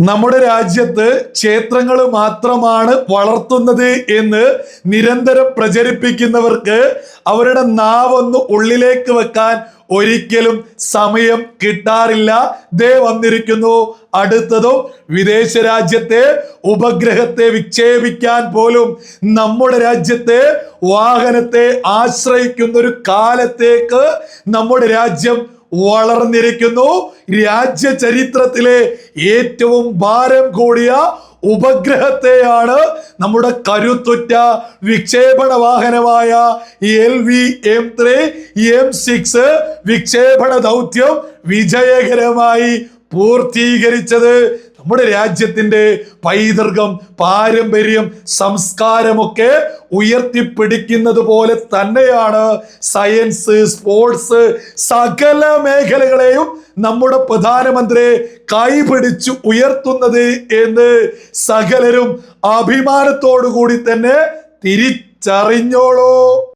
നമ്മുടെ രാജ്യത്ത് ക്ഷേത്രങ്ങൾ മാത്രമാണ് വളർത്തുന്നത് എന്ന് നിരന്തരം പ്രചരിപ്പിക്കുന്നവർക്ക് അവരുടെ നാവൊന്ന് ഉള്ളിലേക്ക് വെക്കാൻ ഒരിക്കലും സമയം കിട്ടാറില്ല. ദേ വന്നിരിക്കുന്നു അടുത്തതും. വിദേശ രാജ്യത്തെ ഉപഗ്രഹത്തെ വിക്ഷേപിക്കാൻ പോലും നമ്മുടെ രാജ്യത്തെ വാഹനത്തെ ആശ്രയിക്കുന്ന ഒരു കാലത്തേക്ക് നമ്മുടെ രാജ്യം വളർന്നിരിക്കുന്നു. രാജ്യ ചരിത്രത്തിലെ ഏറ്റവും ഭാരം കൂടിയ ഉപഗ്രഹത്തെയാണ് നമ്മുടെ കരുത്തുറ്റ വിക്ഷേപണ വാഹനമായ LV-M3 M6 വിക്ഷേപണ ദൗത്യം വിജയകരമായി പൂർത്തീകരിച്ചത്. നമ്മുടെ രാജ്യത്തിന്റെ പൈതൃകം, പാരമ്പര്യം, സംസ്കാരമൊക്കെ ഉയർത്തിപ്പിടിക്കുന്നത് പോലെ തന്നെയാണ് സയൻസ്, സ്പോർട്സ്, സകല മേഖലകളെയും നമ്മുടെ പ്രധാനമന്ത്രി കൈപിടിച്ചു ഉയർത്തുന്നത് എന്ന് സകലരും അഭിമാനത്തോടു കൂടി തന്നെ തിരിച്ചറിഞ്ഞോളൂ.